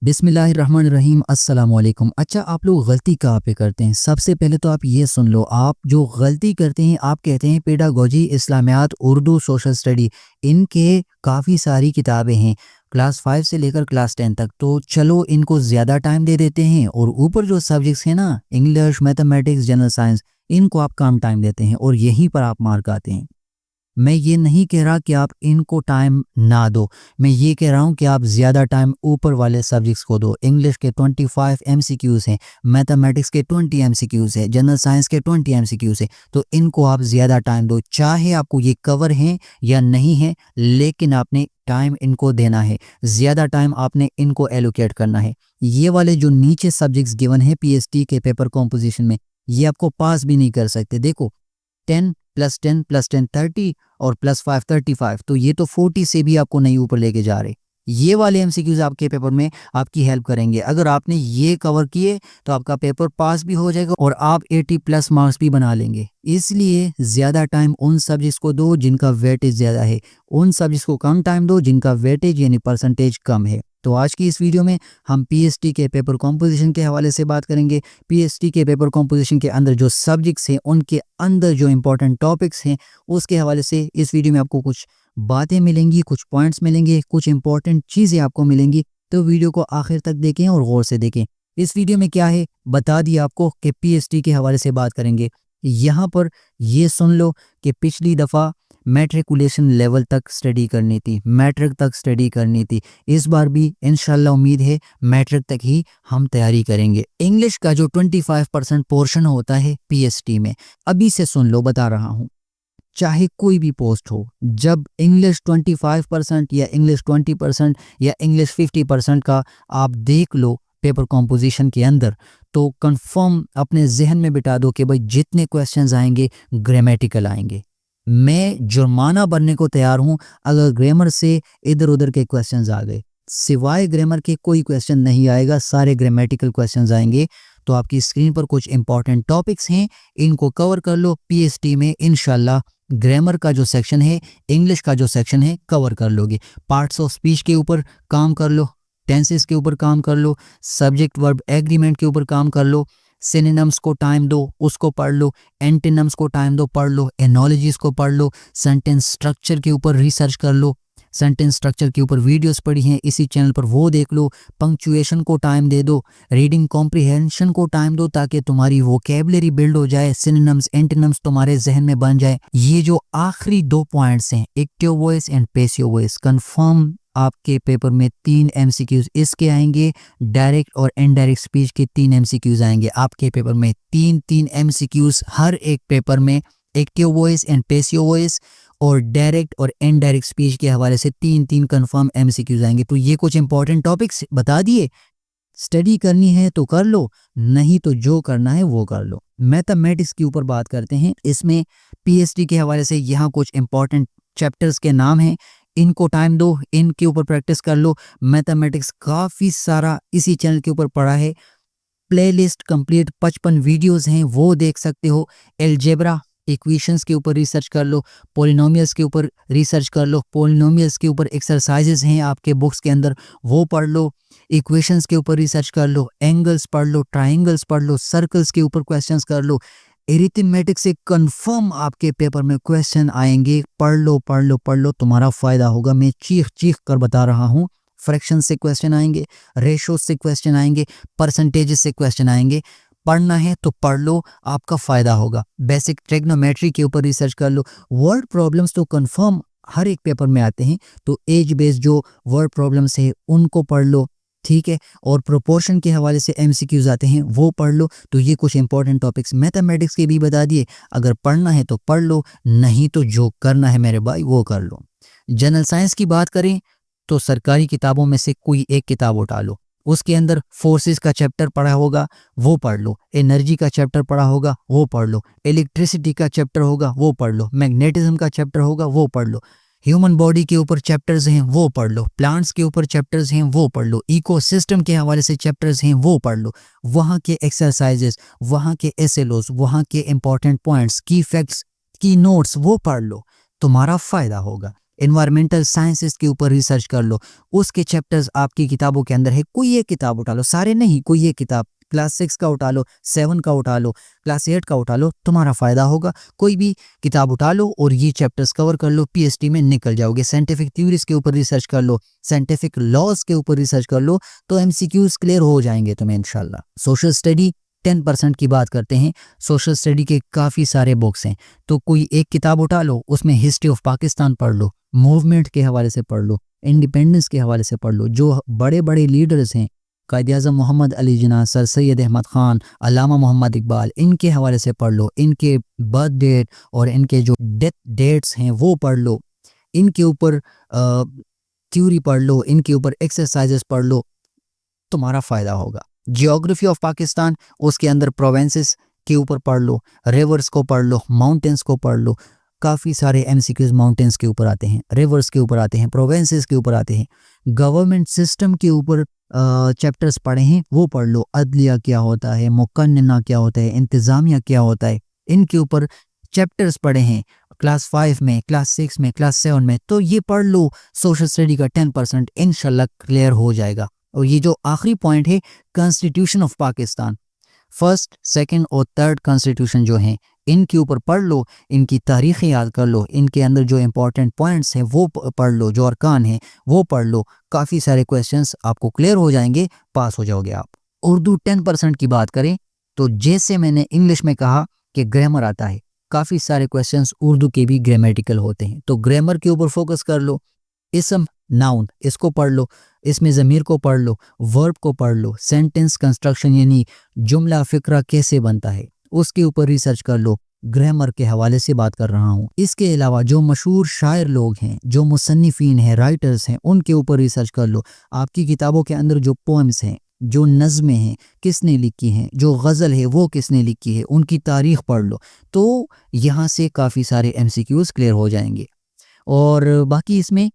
बिस्मिल्लाहिर्रहमानिर्रहीम अस्सलाम वालेकुम। अच्छा, आप लोग गलती कहाँ पे करते हैं? सबसे पहले तो आप ये सुन लो, आप जो गलती करते हैं, आप कहते हैं पेडागोजी, इस्लामियात, उर्दू, सोशल स्टडी, इनके काफ़ी सारी किताबें हैं क्लास 5 से लेकर क्लास 10 तक। तो चलो इनको ज़्यादा टाइम दे देते हैं और ऊपर जो सब्जेक्ट्स हैं ना, इंग्लिश, मैथमेटिक्स, जनरल साइंस, इनको आप कम टाइम देते हैं और यहीं पर आप मार्क आते हैं। मैं ये नहीं कह रहा कि आप इनको टाइम ना दो, मैं ये कह रहा हूँ कि आप ज़्यादा टाइम ऊपर वाले सब्जेक्ट्स को दो। इंग्लिश के 25 एमसीक्यूज़ हैं, मैथमेटिक्स के 20 एमसीक्यूज़ हैं, जनरल साइंस के 20 एमसीक्यूज़ हैं, तो इनको आप ज़्यादा टाइम दो। चाहे आपको ये कवर हैं या नहीं है, लेकिन आपने टाइम इनको देना है, ज़्यादा टाइम आपने इनको एलोकेट करना है। ये वाले जो नीचे सब्जेक्ट्स गिवन है पीएचडी के पेपर कॉम्पोजिशन में, ये आपको पास भी नहीं कर सकते। देखो, 10 + 10 + 10 30 और +5 35, तो ये तो 40 से भी आपको नहीं ऊपर लेके जा रहे। ये वाले एमसीक्यूज आपके पेपर में आपकी हेल्प करेंगे। अगर आपने ये कवर किए तो आपका पेपर पास भी हो जाएगा और आप 80+ मार्क्स भी बना लेंगे। इसलिए ज़्यादा टाइम उन सब्जेक्ट्स को दो जिनका वेटेज ज़्यादा है, उन सब्जेक्ट्स को कम टाइम दो जिनका वेटेज यानी परसेंटेज कम है। तो आज की इस वीडियो में हम पीएचडी के पेपर कॉम्पोजिशन के हवाले से बात करेंगे। पीएचडी के पेपर कॉम्पोजिशन के अंदर जो सब्जेक्ट्स हैं, उनके अंदर जो इंपॉर्टेंट टॉपिक्स हैं, उसके हवाले से इस वीडियो में आपको कुछ बातें मिलेंगी, कुछ पॉइंट्स मिलेंगे, कुछ इंपॉर्टेंट चीज़ें आपको मिलेंगी। तो वीडियो को आखिर तक देखें और गौर से देखें। इस वीडियो में क्या है बता दिया आपको कि पीएचडी के हवाले से बात करेंगे। यहाँ पर ये सुन लो कि पिछली दफ़ा मैट्रिकुलेशन लेवल तक स्टडी करनी थी, मैट्रिक तक स्टडी करनी थी। इस बार भी इंशाल्लाह उम्मीद है मैट्रिक तक ही हम तैयारी करेंगे। इंग्लिश का जो 25% पोर्शन होता है पीएचडी में, अभी से सुन लो, बता रहा हूँ, चाहे कोई भी पोस्ट हो, जब इंग्लिश 25% या इंग्लिश 20% या इंग्लिश 50% का आप देख लो पेपर कॉम्पोजिशन के अंदर, तो कंफर्म अपने जहन में बिठा दो कि भाई जितने क्वेश्चंस आएंगे ग्रामेटिकल आएंगे। मैं जुर्माना भरने को तैयार हूं अगर ग्रामर से इधर उधर के क्वेश्चंस आ गए। सिवाय ग्रामर के कोई क्वेश्चन नहीं आएगा, सारे ग्रामेटिकल क्वेश्चंस आएंगे। तो आपकी स्क्रीन पर कुछ इंपॉर्टेंट टॉपिक्स हैं, इनको कवर कर लो। पीएचडी में इंशाल्लाह ग्रामर का जो सेक्शन है, इंग्लिश का जो सेक्शन है, कवर कर लोगे। पार्ट्स ऑफ स्पीच के ऊपर काम कर लो, टेंसेस के ऊपर काम कर लो, सब्जेक्ट वर्ब एग्रीमेंट के ऊपर काम कर लो, सिनोनिम्स को टाइम दो, उसको पढ़ लो, एंटोनिम्स को टाइम दो, पढ़ लो, एनोलॉजीज को पढ़ लो, सेंटेंस स्ट्रक्चर के ऊपर रिसर्च कर लो, सेंटेंस स्ट्रक्चर के ऊपर वीडियोस पड़ी हैं इसी चैनल पर, वो देख लो। पंक्चुएशन को टाइम दे दो, रीडिंग कॉम्प्रिहेंशन को टाइम दो ताकि तुम्हारी वोकैबुलरी बिल्ड हो जाए, सिनोनिम्स एंटोनिम्स तुम्हारे जहन में बन जाए। ये जो आखिरी 2 पॉइंट्स हैं, active voice and passive voice, confirm आपके पेपर में 3 एमसीक्यूज इसके आएंगे। डायरेक्ट और इनडायरेक्ट स्पीच के 3 एमसीक्यूज आएंगे आपके पेपर में। 3 एमसीक्यूज हर एक पेपर में, active voice and passive voice और डायरेक्ट और इनडायरेक्ट स्पीच के हवाले से 3 कंफर्म एमसीक्यूज आएंगे। तो ये कुछ इंपॉर्टेंट टॉपिक्स बता दिए। स्टडी करनी है तो कर लो, नहीं तो जो करना है वो कर लो। मैथमेटिक्स के ऊपर बात करते हैं। इसमें पीएचडी के हवाले से यहाँ कुछ इंपॉर्टेंट चैप्टर्स के नाम हैं, इनको टाइम दो, इनके ऊपर प्रैक्टिस कर लो। मैथमेटिक्स काफ़ी सारा इसी चैनल के ऊपर पढ़ा है, प्लेलिस्ट कंप्लीट 55 वीडियोस हैं, वो देख सकते हो। अलजेब्रा इक्वेशंस के ऊपर रिसर्च कर लो, पॉलिनोमियल्स के ऊपर रिसर्च कर लो, पॉलिनोमियल्स के ऊपर एक्सरसाइजेस हैं आपके बुक्स के अंदर, वो पढ़ लो। इक्वेशंस के ऊपर रिसर्च कर लो, एंगल्स पढ़ लो, ट्राइंगल्स पढ़ लो, सर्कल्स के ऊपर क्वेश्चंस कर लो। एरिथमेटिक से कंफर्म आपके पेपर में क्वेश्चन आएंगे। पढ़ लो पढ़ लो पढ़ लो, तुम्हारा फ़ायदा होगा। मैं चीख चीख कर बता रहा हूँ। फ्रैक्शन से क्वेश्चन आएंगे, रेशो से क्वेश्चन आएंगे, परसेंटेजेस से क्वेश्चन आएंगे। पढ़ना है तो पढ़ लो, आपका फ़ायदा होगा। बेसिक ट्रिग्नोमेट्री के ऊपर रिसर्च कर लो। वर्ड प्रॉब्लम्स तो कंफर्म हर एक पेपर में आते हैं, तो एज बेस्ड जो वर्ड प्रॉब्लम्स है उनको पढ़ लो, ठीक है। और प्रोपोर्शन के हवाले से एमसीक्यूज आते हैं, वो पढ़ लो। तो ये कुछ इंपॉर्टेंट टॉपिक्स मैथमेटिक्स के भी बता दिए। अगर पढ़ना है तो पढ़ लो, नहीं तो जो करना है मेरे भाई वो कर लो। जनरल साइंस की बात करें तो सरकारी किताबों में से कोई एक किताब उठा लो, उसके अंदर फोर्सेस का चैप्टर पढ़ा होगा वो पढ़ लो, एनर्जी का चैप्टर पढ़ा होगा वो पढ़ लो, इलेक्ट्रिसिटी का चैप्टर होगा वो पढ़ लो, मैग्नेटिज्म का चैप्टर होगा वो पढ़ लो, ह्यूमन बॉडी के ऊपर चैप्टर्स हैं वो पढ़ लो, प्लांट्स के ऊपर चैप्टर्स हैं वो पढ़ लो, इकोसिस्टम के हवाले से चैप्टर्स हैं वो पढ़ लो। वहाँ के एक्सरसाइजेस, वहाँ के एसएलओस, वहाँ के इंपॉर्टेंट पॉइंट्स, की फैक्ट्स, की नोट्स वो पढ़ लो, तुम्हारा फ़ायदा होगा। एनवायरमेंटल साइंसेस के ऊपर रिसर्च कर लो, उसके चैप्टर्स आपकी किताबों के अंदर है, कोई एक किताब उठा लो, सारे नहीं, कोई एक किताब, क्लास 6 का उठा लो, 7 का उठा लो, क्लास 8 का उठा लो, तुम्हारा फ़ायदा होगा। कोई भी किताब उठा लो और ये चैप्टर्स कवर कर लो, पीएचडी में निकल जाओगे। साइंटिफिक थ्योरीज के ऊपर रिसर्च कर लो, साइंटिफिक लॉज के ऊपर रिसर्च कर लो, तो एमसीक्यूज क्लियर हो जाएंगे तुम्हें इंशाल्लाह। सोशल स्टडी 10% की बात करते हैं। सोशल स्टडी के काफ़ी सारे बुक्स हैं, तो कोई एक किताब उठा लो, उसमें हिस्ट्री ऑफ पाकिस्तान पढ़ लो, मूवमेंट के हवाले से पढ़ लो, इंडिपेंडेंस के हवाले से पढ़ लो, जो बड़े बड़े लीडर्स हैं, कायद-ए-आज़म मोहम्मद अली जिन्ना, सर सैयद अहमद ख़ान, अल्लामा मोहम्मद इकबाल, इनके हवाले से पढ़ लो, इनके बर्थ डेट और इनके जो डेथ डेट्स हैं वो पढ़ लो, इनके ऊपर थ्योरी पढ़ लो, इनके ऊपर एक्सरसाइजेस पढ़ लो, तुम्हारा फ़ायदा होगा। जियोग्राफी ऑफ पाकिस्तान, उसके अंदर प्रोविंसेस के ऊपर पढ़ लो, रिवर्स को पढ़ लो, माउंटेन्स को पढ़ लो, काफ़ी सारे एमसीक्यूज माउंटेन्स के ऊपर आते हैं, रिवर्स के ऊपर आते हैं, प्रोविंसेस के ऊपर आते हैं। गवर्नमेंट सिस्टम के ऊपर चैप्टर्स पढ़े हैं वो पढ़ लो, अदलिया क्या होता है, मुकन्नना क्या होता है, इंतज़ामिया क्या होता है, इनके ऊपर चैप्टर्स पढ़े हैं क्लास 5 में, क्लास 6 में, क्लास 7 में, तो ये पढ़ लो। सोशल स्टडी का 10% इंशाल्लाह क्लियर हो जाएगा। और ये जो आखिरी पॉइंट है, constitution of Pakistan, first, second और थर्ड कॉन्स्टिट्यूशन जो हैं, इनके ऊपर पढ़ लो, इनकी तारीख़ याद कर लो, इनके अंदर जो इंपॉर्टेंट पॉइंट्स हैं वो पढ़ लो, जो अरकान हैं वो पढ़ लो, काफ़ी सारे क्वेश्चंस आपको क्लियर हो जाएंगे, पास हो जाओगे आप। उर्दू 10% की बात करें तो जैसे मैंने इंग्लिश में कहा कि ग्रामर आता है, काफ़ी सारे क्वेश्चंस उर्दू के भी ग्रामेटिकल होते हैं, तो ग्रामर के ऊपर फोकस कर लो। इसम, नाउन, इसको पढ़ लो, इसमें ज़मीर को पढ़ लो, वर्ब को पढ़ लो, सेंटेंस कंस्ट्रक्शन यानी जुमला फ़िक्रा कैसे बनता है उसके ऊपर रिसर्च कर लो। ग्रामर के हवाले से बात कर रहा हूँ। इसके अलावा जो मशहूर शायर लोग हैं, जो मुसन्निफ़ीन हैं, राइटर्स हैं, उनके ऊपर रिसर्च कर लो। आपकी किताबों के अंदर जो पोएम्स हैं, जो नज़में हैं, किसने लिखी हैं, जो गज़ल है वो किसने लिखी है, उनकी तारीख़ पढ़ लो, तो यहाँ से काफ़ी सारे एमसीक्यूज़ क्लियर हो जाएंगे। और बाकी इसमें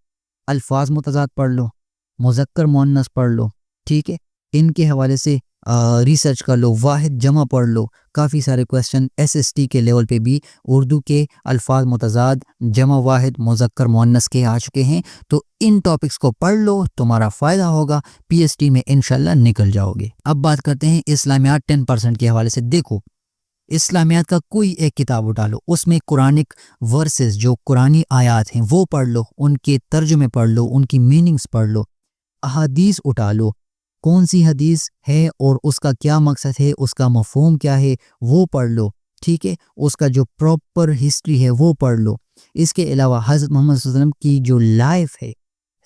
अल्फाज मुतज़ाद पढ़ लो, मुज़क्कर मुअन्नस पढ़ लो, ठीक है, इनके हवाले से रिसर्च कर लो, वाहिद जमा पढ़ लो। काफ़ी सारे क्वेश्चन एसएसटी के लेवल पे भी उर्दू के अल्फाज मुतज़ाद, जमा, वाहिद, मुज़क्कर मुअन्नस के आ चुके हैं, तो इन टॉपिक्स को पढ़ लो, तुम्हारा फ़ायदा होगा, पीएचडी में इंशाल्लाह निकल जाओगे। अब बात करते हैं इस्लामियात 10% के हवाले से। देखो, इस्लामियात का कोई एक किताब उठा लो, उसमें कुरानिक वर्सेस, जो कुरानी आयात हैं वो पढ़ लो, उनके तर्जुमे पढ़ लो, उनकी मीनिंग्स पढ़ लो। अहादीस उठा लो, कौन सी हदीस है और उसका क्या मकसद है, उसका मफ़हूम क्या है वो पढ़ लो, ठीक है, उसका जो प्रॉपर हिस्ट्री है वो पढ़ लो। इसके अलावा हज़रत मोहम्मद सल्लल्लाहु अलैहि वसल्लम की जो लाइफ है,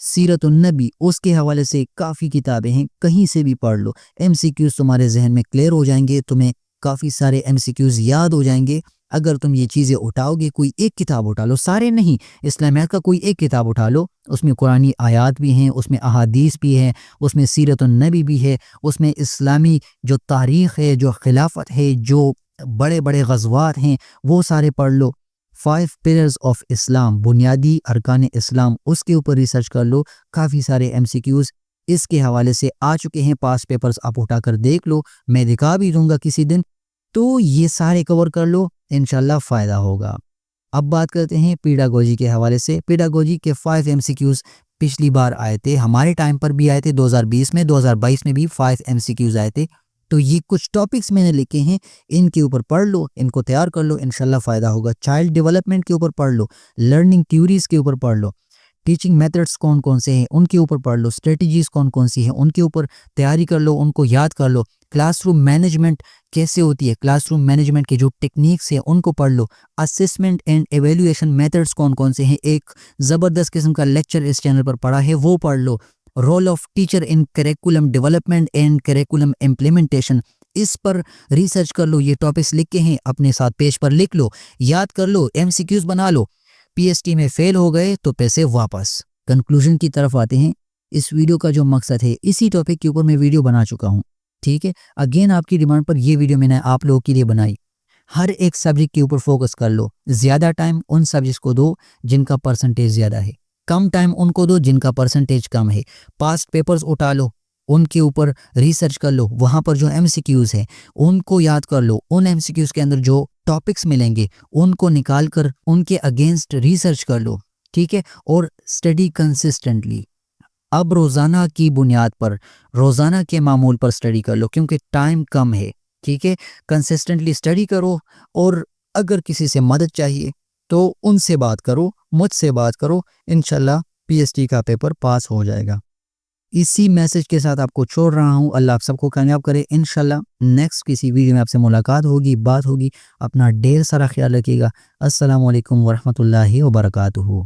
सीरतुन नबी, उसके हवाले से काफ़ी किताबें हैं, कहीं से भी पढ़ लो। एमसीक्यूज़ तुम्हारे जहन में क्लियर हो जाएंगे, तुम्हें काफ़ी सारे एमसीक्यूज़ याद हो जाएंगे अगर तुम ये चीज़ें उठाओगे। कोई एक किताब उठा लो, सारे नहीं, इस्लामियात का कोई एक किताब उठा लो, उसमें कुरानी आयात भी हैं, उसमें अहादीस भी हैं, उसमें सीरतुन नबी भी है, उसमें इस्लामी जो तारीख़ है, जो खिलाफत है, जो बड़े बड़े गज़वात हैं वो सारे पढ़ लो। 5 पिलर्स ऑफ इस्लाम, बुनियादी अरकान इस्लाम, उसके ऊपर रिसर्च कर लो। काफ़ी सारे एमसीक्यूज़ इसके हवाले से आ चुके हैं, पास पेपर्स आप उठा कर देख लो, मैं दिखा भी दूंगा किसी दिन, तो ये सारे कवर कर लो, इंशाल्लाह फ़ायदा होगा। अब बात करते हैं पेडागोजी के हवाले से। पेडागोजी के 5 एमसीक्यूज़ पिछली बार आए थे, हमारे टाइम पर भी आए थे, 2020 में, 2022 में भी 5 एमसीक्यूज़ आए थे। तो ये कुछ टॉपिक्स मैंने लिखे हैं, इनके ऊपर पढ़ लो, इनको तैयार कर लो, इंशाल्लाह फ़ायदा होगा। चाइल्ड डेवलपमेंट के ऊपर पढ़ लो, लर्निंग थ्योरीज़ के ऊपर पढ़ लो, टीचिंग मेथड्स कौन कौन से हैं उनके ऊपर पढ़ लो, स्ट्रेटजीज़ कौन कौन सी हैं उनके ऊपर तैयारी कर लो, उनको याद कर लो। क्लासरूम मैनेजमेंट कैसे होती है, क्लासरूम मैनेजमेंट के जो टेक्निक्स हैं उनको पढ़ लो। असेसमेंट एंड एवेल्यूएशन मेथड्स कौन कौन से हैं, एक ज़बरदस्त किस्म का लेक्चर इस चैनल पर पढ़ा है, वो पढ़ लो। Role of teacher in curriculum development and curriculum implementation, इस पर रिसर्च कर लो। ये टॉपिक्स लिख के हैं, अपने साथ पेज पर लिख लो, याद कर लो, एमसीक्यूज़ बना लो। पीएचडी में फेल हो गए तो पैसे वापस। कंक्लूजन की तरफ आते हैं। इस वीडियो का जो मकसद है, इसी टॉपिक के ऊपर मैं वीडियो बना चुका हूँ, ठीक है, अगेन आपकी डिमांड पर ये वीडियो मैंने आप लोगों के लिए बनाई। हर एक सब्जेक्ट के ऊपर फोकस कर लो, ज़्यादा टाइम उन सब्जेक्ट्स को दो जिनका परसेंटेज ज़्यादा है, कम टाइम उनको दो जिनका परसेंटेज कम है। पास्ट पेपर्स उठा लो, उनके ऊपर रिसर्च कर लो, वहाँ पर जो एमसीक्यूज़ हैं उनको याद कर लो, उन एमसीक्यूज़ के अंदर जो टॉपिक्स मिलेंगे उनको निकाल कर उनके अगेंस्ट रिसर्च कर लो, ठीक है, और स्टडी कंसिस्टेंटली। अब रोज़ाना की बुनियाद पर, रोज़ाना के मामूल पर स्टडी कर लो क्योंकि टाइम कम है। ठीक है, कंसिस्टेंटली स्टडी करो, और अगर किसी से मदद चाहिए तो उनसे बात करो, मुझसे बात करो, इंशाल्लाह पीएचडी का पेपर पास हो जाएगा। इसी मैसेज के साथ आपको छोड़ रहा हूँ। अल्लाह आप सबको कामयाब करे। इंशाल्लाह नेक्स्ट किसी वीडियो में आपसे मुलाकात होगी, बात होगी। अपना ढेर सारा ख्याल रखिएगा। अस्सलामु अलैकुम वरहमतुल्लाहि वबरकातुहू।